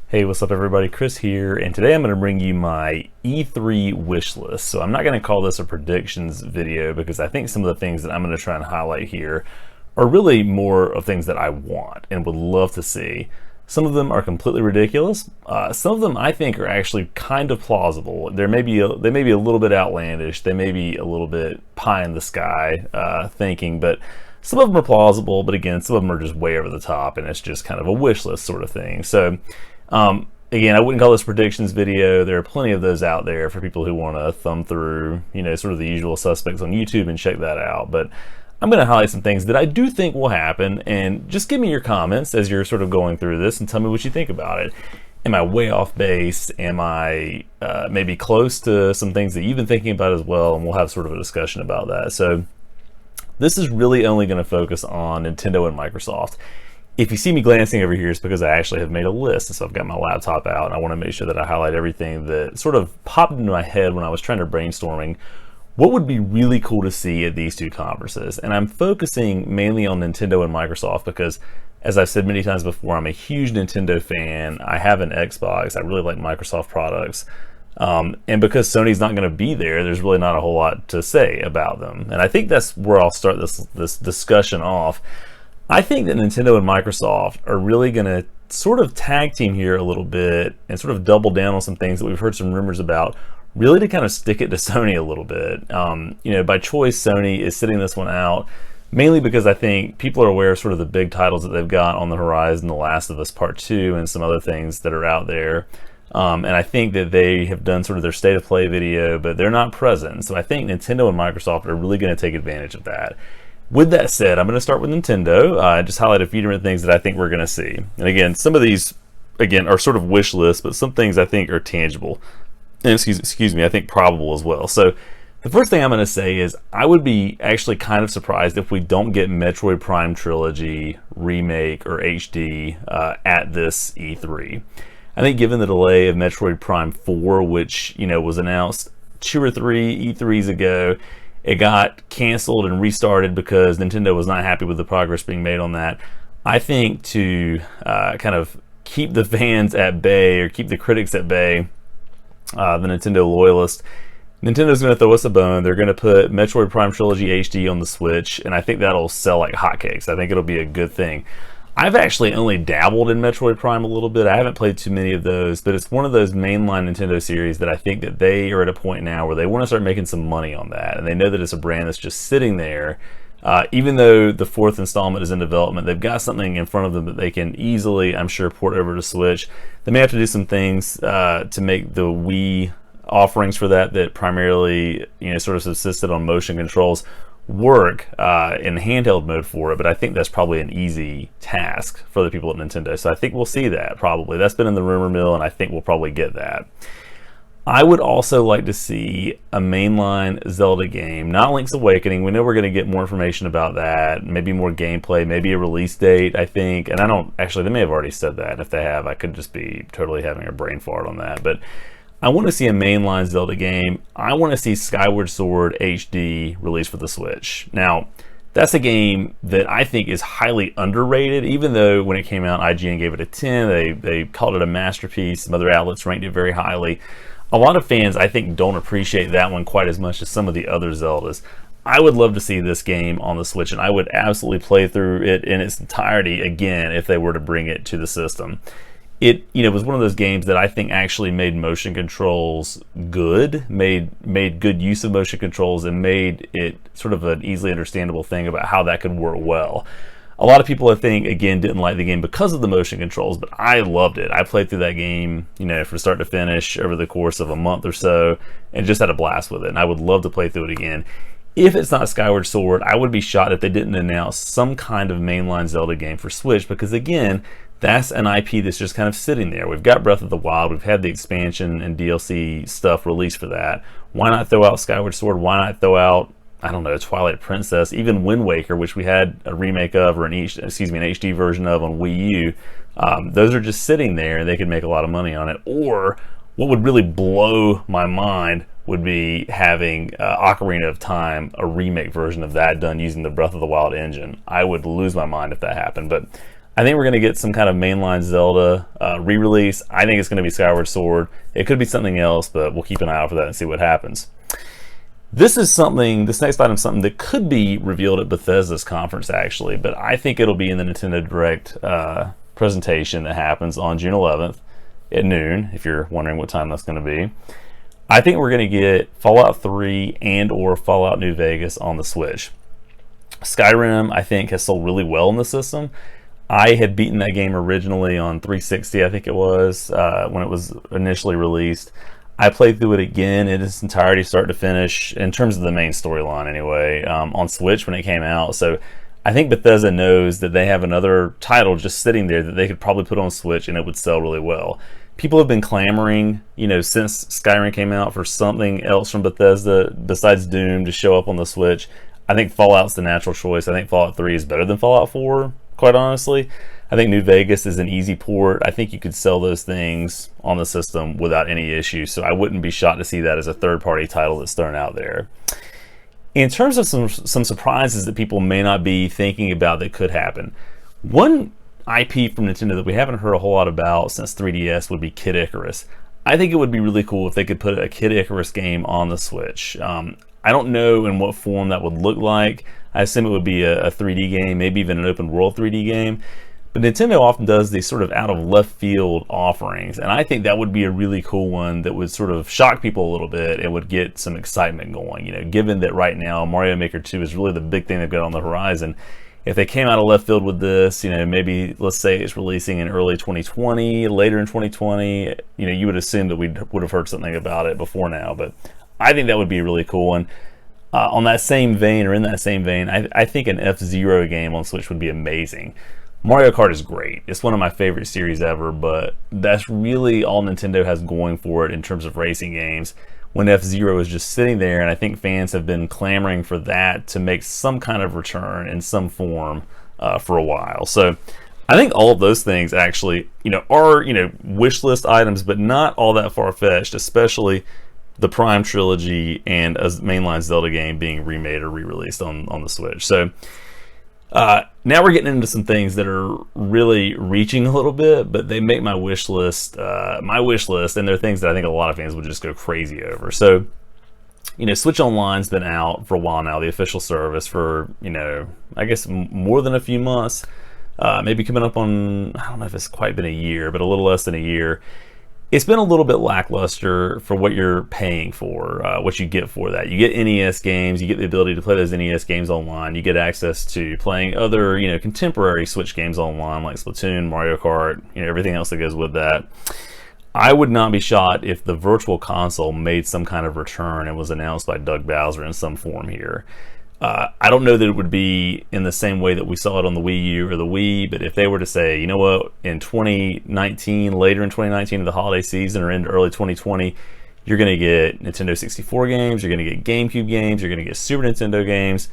Hey, what's up everybody? Chris here, and today I'm going to bring you my E3 wish list. So I'm not going to call this a predictions video because I think some of the things that I'm going to try and highlight here are really more of things that I want and would love to see. Some of them are completely ridiculous. Some of them I think are actually kind of plausible. They may be a little bit outlandish. They may be a little bit pie in the sky thinking, but some of them are plausible. But again, some of them are just way over the top, and it's just kind of a wish list sort of thing. So again, I wouldn't call this a predictions video. There are plenty of those out there for people who want to thumb through, sort of the usual suspects on YouTube and check that out. But I'm going to highlight some things that I do think will happen, and just give me your comments as you're sort of going through this and tell me what you think about it. Am I way off base? Am I maybe close to some things that you've been thinking about as well? And we'll have sort of a discussion about that. So this is really only going to focus on Nintendo and Microsoft. If you see me glancing over here, it's because I actually have made a list. And so I've got my laptop out, and I want to make sure that I highlight everything that sort of popped into my head when I was trying to brainstorming what would be really cool to see at these two conferences. And I'm focusing mainly on Nintendo and Microsoft because, as I've said many times before, I'm a huge Nintendo fan. I have an Xbox. I really like Microsoft products. And because Sony's not going to be there, there's really not a whole lot to say about them. And I think that's where I'll start this discussion off. I think that Nintendo and Microsoft are really going to sort of tag team here a little bit and sort of double down on some things that we've heard some rumors about, really to kind of stick it to Sony a little bit. By choice, Sony is sitting this one out, mainly because I think people are aware of sort of the big titles that they've got on the horizon, The Last of Us Part 2 and some other things that are out there. And I think that they have done sort of their state of play video, but they're not present. So I think Nintendo and Microsoft are really going to take advantage of that. With that said, I'm going to start with Nintendo. Just highlight a few different things that I think we're going to see. And again, some of these, are sort of wish lists, but some things I think are tangible. And excuse me, I think probable as well. So the first thing I'm going to say is I would be actually kind of surprised if we don't get Metroid Prime Trilogy, Remake, or HD at this E3. I think given the delay of Metroid Prime 4, which, was announced 2 or 3 E3s ago, it got canceled and restarted because Nintendo was not happy with the progress being made on that. I think to kind of keep the fans at bay or keep the critics at bay, the Nintendo loyalists, Nintendo's going to throw us a bone. They're going to put Metroid Prime Trilogy HD on the Switch, and I think that'll sell like hotcakes. I think it'll be a good thing. I've actually only dabbled in Metroid Prime a little bit. I haven't played too many of those, but it's one of those mainline Nintendo series that I think that they are at a point now where they want to start making some money on that. And they know that it's a brand that's just sitting there. Even though the 4th installment is in development, they've got something in front of them that they can easily, I'm sure, port over to Switch. They may have to do some things to make the Wii offerings for that primarily, sort of subsisted on motion controls work in handheld mode for it, but I think that's probably an easy task for the people at Nintendo. So I think we'll see that probably. That's been in the rumor mill, and I think we'll probably get that. I would also like to see a mainline Zelda game, not Link's Awakening. We know we're going to get more information about that, maybe more gameplay, maybe a release date, I think. And I don't, actually, they may have already said that. If they have, I could just be totally having a brain fart on that. But I want to see a mainline Zelda game. I want to see Skyward Sword HD released for the Switch. Now, that's a game that I think is highly underrated, even though when it came out, IGN gave it a 10. They called it a masterpiece. Some other outlets ranked it very highly. A lot of fans, I think, don't appreciate that one quite as much as some of the other Zeldas. I would love to see this game on the Switch, and I would absolutely play through it in its entirety again if they were to bring it to the system. It was one of those games that I think actually made motion controls good, made good use of motion controls, and made it sort of an easily understandable thing about how that could work well. A lot of people, I think, again, didn't like the game because of the motion controls, but I loved it. I played through that game, from start to finish over the course of a month or so, and just had a blast with it. And I would love to play through it again. If it's not Skyward Sword, I would be shocked if they didn't announce some kind of mainline Zelda game for Switch, because again, that's an IP that's just kind of sitting there. We've got Breath of the Wild. We've had the expansion and DLC stuff released for that. Why not throw out Skyward Sword? Why not throw out, I don't know, Twilight Princess, even Wind Waker, which we had a remake of, or an HD version of on Wii U. Those are just sitting there, and they could make a lot of money on it. Or what would really blow my mind would be having Ocarina of Time, a remake version of that done using the Breath of the Wild engine. I would lose my mind if that happened, but I think we're going to get some kind of mainline Zelda re-release. I think it's going to be Skyward Sword. It could be something else, but we'll keep an eye out for that and see what happens. This next item is something that could be revealed at Bethesda's conference actually, but I think it'll be in the Nintendo Direct presentation that happens on June 11th at noon, if you're wondering what time that's going to be. I think we're going to get Fallout 3 and or Fallout New Vegas on the Switch. Skyrim, I think, has sold really well in the system. I had beaten that game originally on 360, I think it was, when it was initially released. I played through it again in its entirety, start to finish, in terms of the main storyline anyway, on Switch when it came out. So I think Bethesda knows that they have another title just sitting there that they could probably put on Switch and it would sell really well. People have been clamoring, since Skyrim came out for something else from Bethesda besides Doom to show up on the Switch. I think Fallout's the natural choice. I think Fallout 3 is better than Fallout 4, quite honestly. I think New Vegas is an easy port. I think you could sell those things on the system without any issue, so I wouldn't be shocked to see that as a third-party title that's thrown out there. In terms of some surprises that people may not be thinking about that could happen, one IP from Nintendo that we haven't heard a whole lot about since 3DS would be Kid Icarus. I think it would be really cool if they could put a Kid Icarus game on the Switch. I don't know in what form that would look like. I assume it would be a 3D game, maybe even an open world 3D game. But Nintendo often does these sort of out of left field offerings, and I think that would be a really cool one that would sort of shock people a little bit and would get some excitement going. Given that right now Mario Maker 2 is really the big thing they've got on the horizon. If they came out of left field with this, maybe let's say it's releasing in early 2020, later in 2020, you would assume that we would have heard something about it before now. But I think that would be a really cool one. On that same vein, or in that same vein, I think an F-Zero game on Switch would be amazing. Mario Kart is great. It's one of my favorite series ever, but that's really all Nintendo has going for it in terms of racing games. When F-Zero is just sitting there, and I think fans have been clamoring for that to make some kind of return in some form for a while. So I think all of those things actually, are, wish list items, but not all that far-fetched, especially the Prime Trilogy and a mainline Zelda game being remade or re-released on the Switch. So now we're getting into some things that are really reaching a little bit, but they make my wish list, and they're things that I think a lot of fans would just go crazy over. So, Switch Online's been out for a while now, the official service for, I guess more than a few months, maybe coming up on, I don't know if it's quite been a year, but a little less than a year. It's been a little bit lackluster for what you're paying for, what you get for that. You get NES games, you get the ability to play those NES games online, you get access to playing other, contemporary Switch games online like Splatoon, Mario Kart, everything else that goes with that. I would not be shocked if the Virtual Console made some kind of return and was announced by Doug Bowser in some form here. I don't know that it would be in the same way that we saw it on the Wii U or the Wii, but if they were to say, you know what, in 2019, later in 2019, in the holiday season or into early 2020, you're going to get Nintendo 64 games, you're going to get GameCube games, you're going to get Super Nintendo games.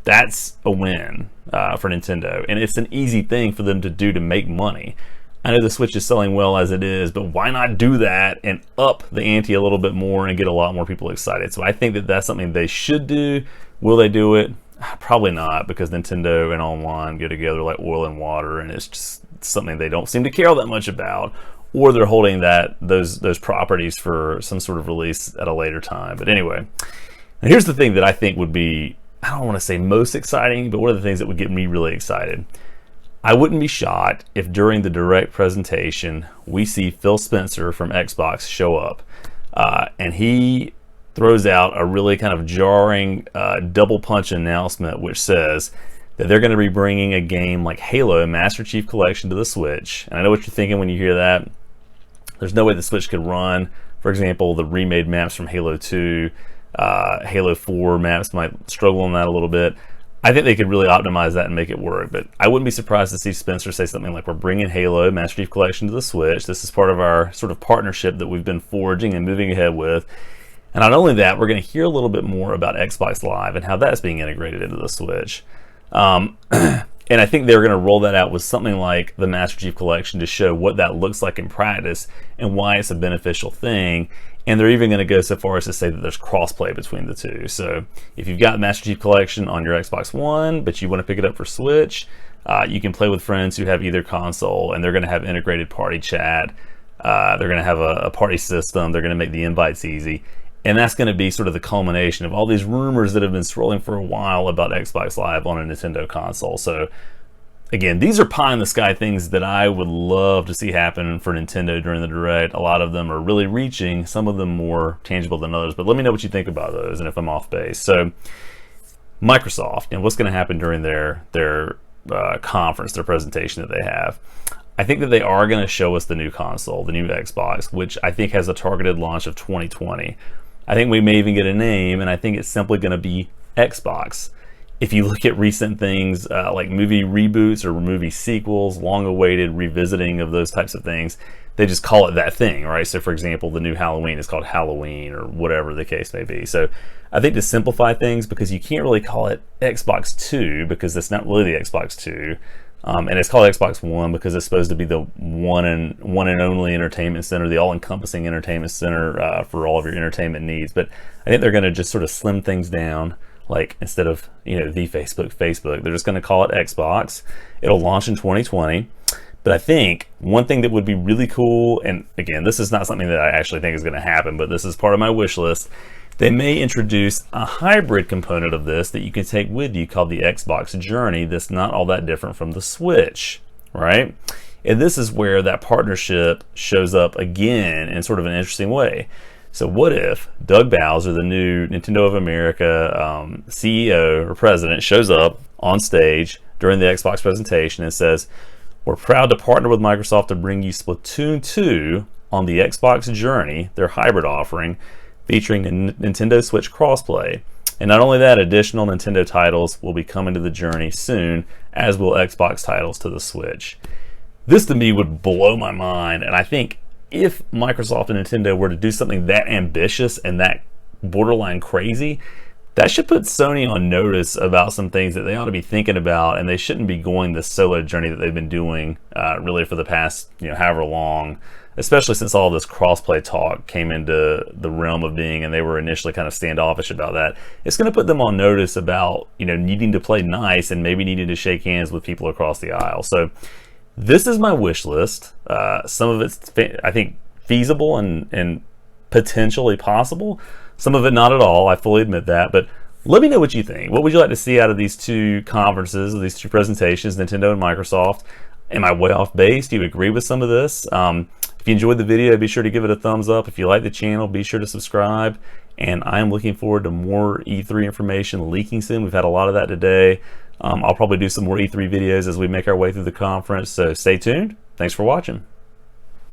That's a win for Nintendo, and it's an easy thing for them to do to make money. I know the Switch is selling well as it is, but why not do that and up the ante a little bit more and get a lot more people excited? So I think that that's something they should do. Will they do it? Probably not, because Nintendo and online go together like oil and water, and it's just something they don't seem to care all that much about, or they're holding those properties for some sort of release at a later time. But anyway, and here's the thing that I think would be, I don't want to say most exciting, but one of the things that would get me really excited. I wouldn't be shocked if during the Direct presentation we see Phil Spencer from Xbox show up, and he throws out a really kind of jarring double punch announcement which says that they're going to be bringing a game like Halo Master Chief Collection to the Switch. And I know what you're thinking when you hear that. There's no way the Switch could run, for example, the remade maps from Halo 2, Halo 4 maps might struggle on that a little bit. I think they could really optimize that and make it work, but I wouldn't be surprised to see Spencer say something like, we're bringing Halo Master Chief Collection to the Switch. This is part of our sort of partnership that we've been forging and moving ahead with. And not only that, we're going to hear a little bit more about Xbox Live and how that's being integrated into the Switch. And I think they're going to roll that out with something like the Master Chief Collection to show what that looks like in practice and why it's a beneficial thing. And they're even going to go so far as to say that there's crossplay between the two. So if you've got Master Chief Collection on your Xbox One, but you want to pick it up for Switch, You can play with friends who have either console, and they're going to have integrated party chat. They're going to have a party system. They're going to make the invites easy. And that's going to be sort of the culmination of all these rumors that have been swirling for a while about Xbox Live on a Nintendo console. So again, these are pie in the sky things that I would love to see happen for Nintendo during the Direct. A lot of them are really reaching, some of them more tangible than others, but let me know what you think about those and if I'm off base. So Microsoft, and what's going to happen during their conference, their presentation that they have. I think that they are going to show us the new console, the new Xbox, which I think has a targeted launch of 2020. I think we may even get a name, and I think it's simply going to be Xbox. If you look at recent things like movie reboots or movie sequels, long-awaited revisiting of those types of things, they just call it that thing, right? So for example, the new Halloween is called Halloween or whatever the case may be. So I think to simplify things, because you can't really call it Xbox 2 because it's not really the Xbox 2. And it's called Xbox One because it's supposed to be the one and only entertainment center, the all-encompassing entertainment center for all of your entertainment needs. But I think they're going to just sort of slim things down. Like instead of the Facebook, they're just going to call it Xbox. It'll launch in 2020. But I think one thing that would be really cool, and again, this is not something that I actually think is going to happen, but this is part of my wish list. They may introduce a hybrid component of this that you can take with you called the Xbox Journey that's not all that different from the Switch, right? And this is where that partnership shows up again in sort of an interesting way. So what if Doug Bowser, the new Nintendo of America CEO or president, shows up on stage during the Xbox presentation and says, "We're proud to partner with Microsoft to bring you Splatoon 2 on the Xbox Journey, their hybrid offering, featuring Nintendo Switch crossplay. And not only that, additional Nintendo titles will be coming to the Journey soon, as will Xbox titles to the Switch." This to me would blow my mind, and I think if Microsoft and Nintendo were to do something that ambitious and that borderline crazy, that should put Sony on notice about some things that they ought to be thinking about, and they shouldn't be going the solo journey that they've been doing really for the past however long, especially since all this crossplay talk came into the realm of being, and they were initially kind of standoffish about that. It's going to put them on notice about needing to play nice and maybe needing to shake hands with people across the aisle. So this is my wish list. Some of it's I think feasible and potentially possible. Some of it not at all, I fully admit that, but let me know what you think. What would you like to see out of these two conferences, these two presentations, Nintendo and Microsoft? Am I way off base? Do you agree with some of this? If you enjoyed the video, be sure to give it a thumbs up. If you like the channel, be sure to subscribe. And I am looking forward to more E3 information leaking soon. We've had a lot of that today. I'll probably do some more E3 videos as we make our way through the conference, so stay tuned. Thanks for watching.